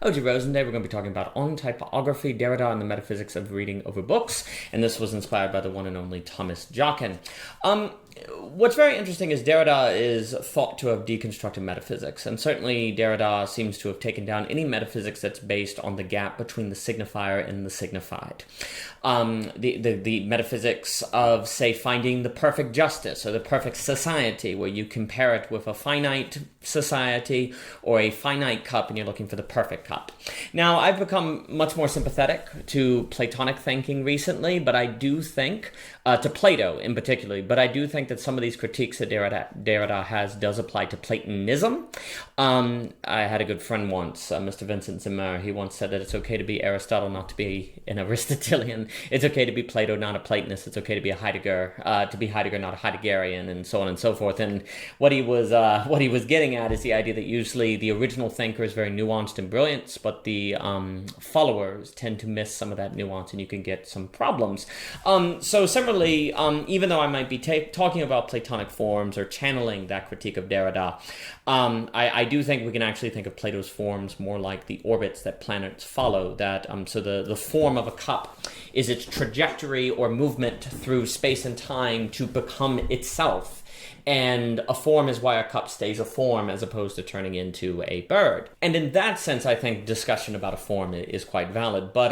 OG Rose, and today we're going to be talking about on typography, Derrida, and the metaphysics of reading over books, and this was inspired by the one and only Thomas Jockin. What's very interesting is Derrida is thought to have deconstructed metaphysics, and certainly Derrida seems to have taken down any metaphysics that's based on the gap between the signifier and the signified. The metaphysics of, say, finding the perfect justice or the perfect society, where you compare it with a finite society or a finite cup and you're looking for the perfect cup. Now, I've become much more sympathetic to Platonic thinking recently, but I do think, to Plato in particular, but I do think that some of these critiques that Derrida has does apply to Platonism. I had a good friend once, Mr. Vincent Zimmer. He once said that it's okay to be Aristotle, not to be an Aristotelian. It's okay to be Plato, not a Platonist. It's okay to be a Heidegger, not a Heideggerian, and so on and so forth. And what he was getting at is the idea that usually the original thinker is very nuanced and brilliant, but the followers tend to miss some of that nuance, and you can get some problems. So similarly, even though I might be talking about Platonic forms or channeling that critique of Derrida, I do think we can actually think of Plato's forms more like the orbits that planets follow. That so the form of a cup is its trajectory or movement through space and time to become itself. And a form is why a cup stays a form as opposed to turning into a bird. And in that sense, I think discussion about a form is quite valid. But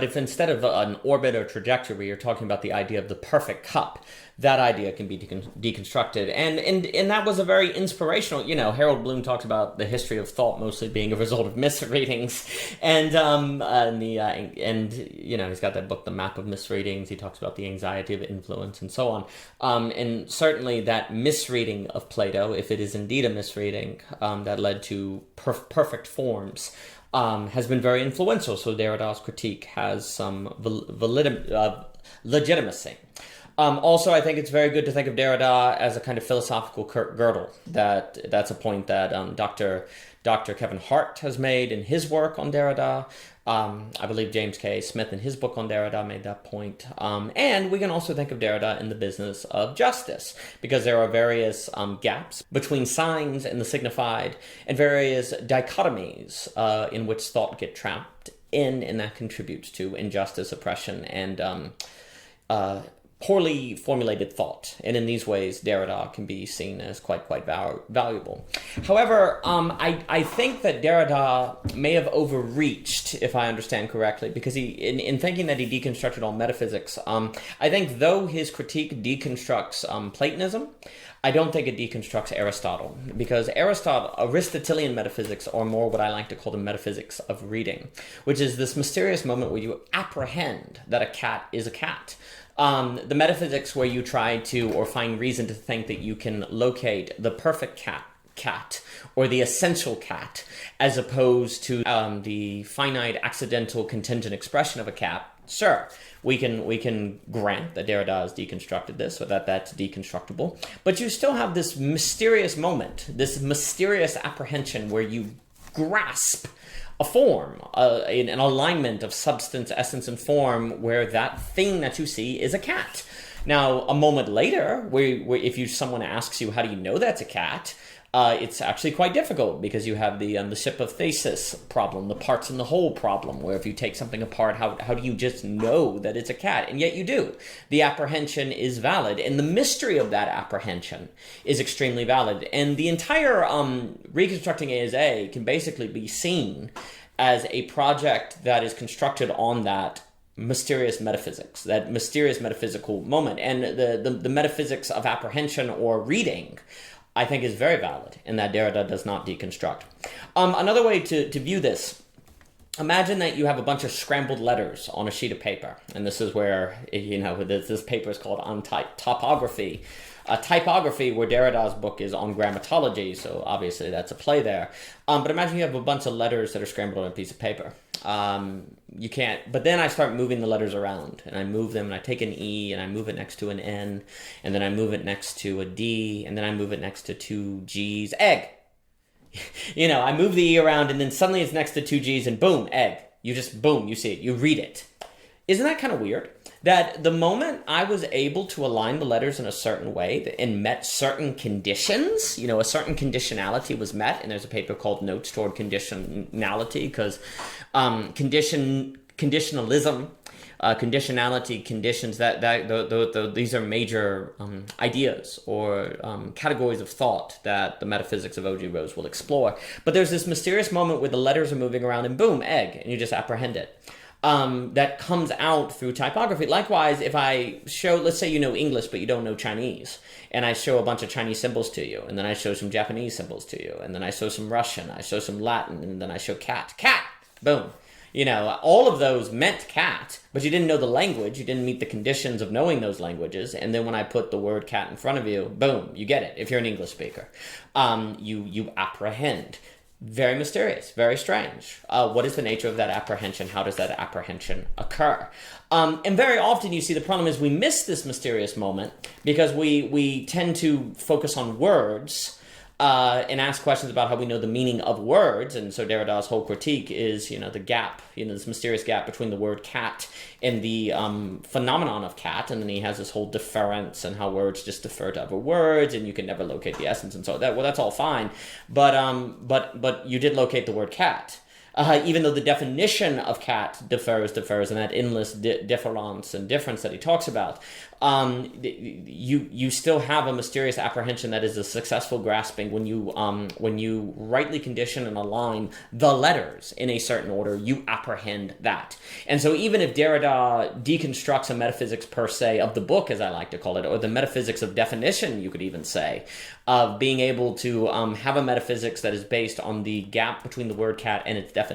if instead of an orbit or trajectory, you're talking about the idea of the perfect cup, that idea can be deconstructed. And that was a very inspirational, Harold Bloom talks about the history of thought mostly being a result of misreadings. And he's got that book, The Map of Misreadings. He talks about the anxiety of influence and so on. And certainly that misreading of Plato, if it is indeed a misreading, that led to perfect forms, has been very influential. So Derrida's critique has some legitimacy. Also, I think it's very good to think of Derrida as a kind of philosophical girdle. That's a point that Dr. Kevin Hart has made in his work on Derrida. I believe James K. Smith in his book on Derrida made that point. And we can also think of Derrida in the business of justice, because there are various gaps between signs and the signified, and various dichotomies in which thought get trapped in, and that contributes to injustice, oppression, and poorly formulated thought. And in these ways, Derrida can be seen as quite valuable. However, I think that Derrida may have overreached, if I understand correctly, because he, in thinking that he deconstructed all metaphysics, I think though his critique deconstructs Platonism, I don't think it deconstructs Aristotle, because Aristotelian metaphysics are more what I like to call the metaphysics of reading, which is this mysterious moment where you apprehend that a cat is a cat. The metaphysics where you try to, or find reason to think that you can locate the perfect cat, or the essential cat, as opposed to the finite, accidental, contingent expression of a cat. Sure, we can grant that Derrida has deconstructed this, or that that's deconstructible, but you still have this mysterious moment, this mysterious apprehension where you grasp a form, an alignment of substance, essence, and form, where that thing that you see is a cat. Now, a moment later, where if someone asks you, how do you know that's a cat? It's actually quite difficult, because you have the ship of Theseus problem, the parts in the whole problem, where if you take something apart, how do you just know that it's a cat? And yet you do. The apprehension is valid, and the mystery of that apprehension is extremely valid. And the entire reconstructing ASA can basically be seen as a project that is constructed on that mysterious metaphysics, that mysterious metaphysical moment. And the metaphysics of apprehension or reading, I think, is very valid, and that Derrida does not deconstruct. Another way to view this, imagine that you have a bunch of scrambled letters on a sheet of paper, and this is where, this paper is called On Typography. Typography, where Derrida's book is on grammatology, so obviously that's a play there. But imagine you have a bunch of letters that are scrambled on a piece of paper. You can't, but then I start moving the letters around, and I move them, and I take an E, and I move it next to an N, and then I move it next to a D, and then I move it next to two G's. Egg! I move the E around, and then suddenly it's next to two G's, and boom, egg. You just, boom, you see it, you read it. Isn't that kind of weird? That the moment I was able to align the letters in a certain way and met certain conditions, a certain conditionality was met, and there's a paper called Notes Toward Conditionality, because conditionalism, conditionality, conditions, these are major ideas or categories of thought that the metaphysics of O.G. Rose will explore. But there's this mysterious moment where the letters are moving around and boom, egg, and you just apprehend it. That comes out through typography. Likewise, if I show, let's say you know English, but you don't know Chinese, and I show a bunch of Chinese symbols to you, and then I show some Japanese symbols to you, and then I show some Russian, I show some Latin, and then I show cat, boom. All of those meant cat, but you didn't know the language, you didn't meet the conditions of knowing those languages, and then when I put the word cat in front of you, boom, you get it, if you're an English speaker. You apprehend. Very mysterious, very strange. What is the nature of that apprehension? How does that apprehension occur? And very often you see the problem is we miss this mysterious moment because we tend to focus on words and ask questions about how we know the meaning of words. And so Derrida's whole critique is, the gap, this mysterious gap between the word cat and the phenomenon of cat. And then he has this whole deference and how words just defer to other words and you can never locate the essence. And so that's all fine. But you did locate the word cat. Even though the definition of cat differs, and that endless difference and difference that he talks about, you still have a mysterious apprehension that is a successful grasping when you rightly condition and align the letters in a certain order, you apprehend that. And so even if Derrida deconstructs a metaphysics per se of the book, as I like to call it, or the metaphysics of definition, you could even say, of being able to have a metaphysics that is based on the gap between the word cat and its definition,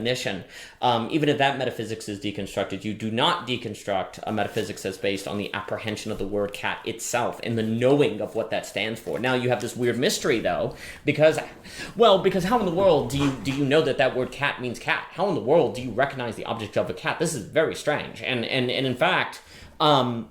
even if that metaphysics is deconstructed, you do not deconstruct a metaphysics that's based on the apprehension of the word cat itself and the knowing of what that stands for. Now you have this weird mystery though, because how in the world do you know that word cat means cat? How in the world do you recognize the object of a cat? This is very strange. And in fact, I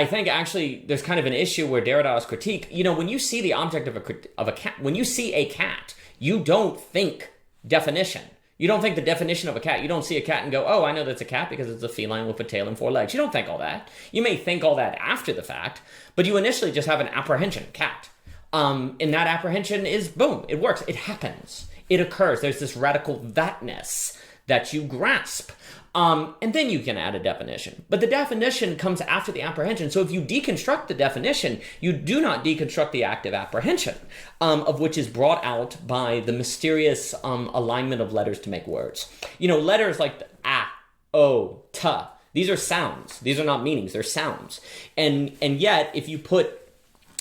think actually there's kind of an issue where Derrida's critique, when you see the object of a cat, when you see a cat, you don't think definition. You don't think the definition of a cat. You don't see a cat and go, oh, I know that's a cat because it's a feline with a tail and 4 legs. You don't think all that. You may think all that after the fact, but you initially just have an apprehension, cat. And that apprehension is, boom, it works. It happens. It occurs. There's this radical thatness that you grasp. And then you can add a definition. But the definition comes after the apprehension. So if you deconstruct the definition, you do not deconstruct the active apprehension, of which is brought out by the mysterious alignment of letters to make words. Letters like the a, o, ta, these are sounds. These are not meanings, they're sounds. And yet, if you put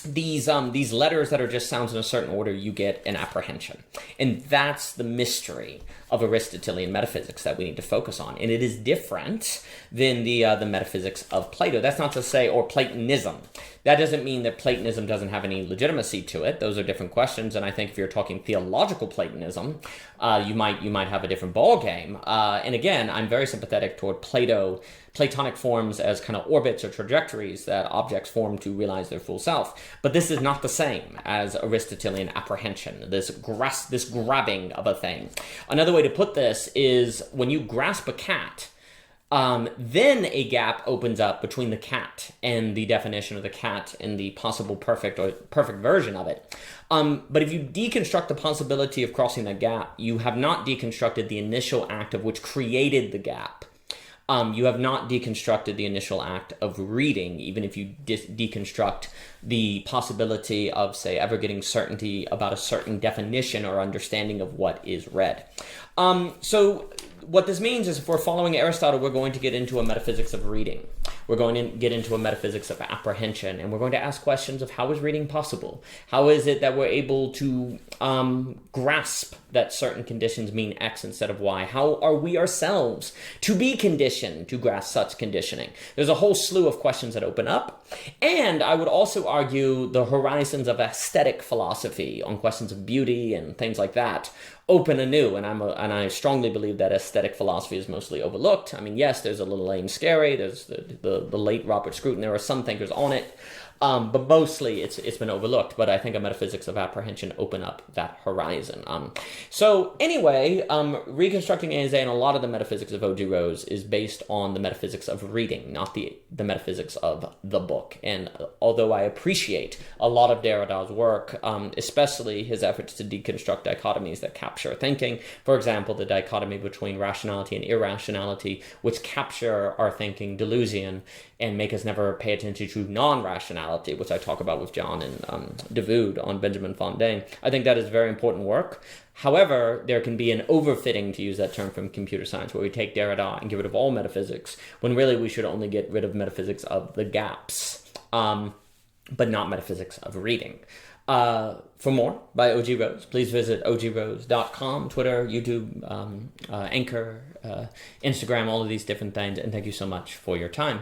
these letters that are just sounds in a certain order, you get an apprehension. And that's the mystery of Aristotelian metaphysics that we need to focus on. And it is different than the metaphysics of Plato. That's not to say, or Platonism. That doesn't mean that Platonism doesn't have any legitimacy to it. Those are different questions. And I think if you're talking theological Platonism, you might have a different ball game. And again, I'm very sympathetic toward Platonic forms as kind of orbits or trajectories that objects form to realize their full self. But this is not the same as Aristotelian apprehension, this grabbing of a thing. Another way to put this is when you grasp a cat, then a gap opens up between the cat and the definition of the cat and the possible perfect version of it. But if you deconstruct the possibility of crossing that gap, you have not deconstructed the initial act of which created the gap. You have not deconstructed the initial act of reading, even if you deconstruct the possibility of, say, ever getting certainty about a certain definition or understanding of what is read. So what this means is if we're following Aristotle, we're going to get into a metaphysics of reading. We're going to get into a metaphysics of apprehension, and we're going to ask questions of how is reading possible? How is it that we're able to grasp that certain conditions mean X instead of Y? How are we ourselves to be conditioned to grasp such conditioning? There's a whole slew of questions that open up, and I would also argue the horizons of aesthetic philosophy on questions of beauty and things like that open anew, and I strongly believe that aesthetic philosophy is mostly overlooked. I mean, yes, there's a little lame scary, there's the late Robert Scruton, there are some thinkers on it, But mostly it's been overlooked. But I think a metaphysics of apprehension open up that horizon. So anyway, reconstructing ANZ and a lot of the metaphysics of O.G. Rose is based on the metaphysics of reading, not the metaphysics of the book. And although I appreciate a lot of Derrida's work, especially his efforts to deconstruct dichotomies that capture thinking, for example, the dichotomy between rationality and irrationality, which capture our thinking delusion and make us never pay attention to non-rationality, which I talk about with John and Davoud on Benjamin Fontaine. I think that is very important work. However, there can be an overfitting, to use that term from computer science, where we take Derrida and get rid of all metaphysics, when really we should only get rid of metaphysics of the gaps, but not metaphysics of reading. For more by O.G. Rose, please visit ogrose.com, Twitter, YouTube, Anchor, Instagram, all of these different things. And thank you so much for your time.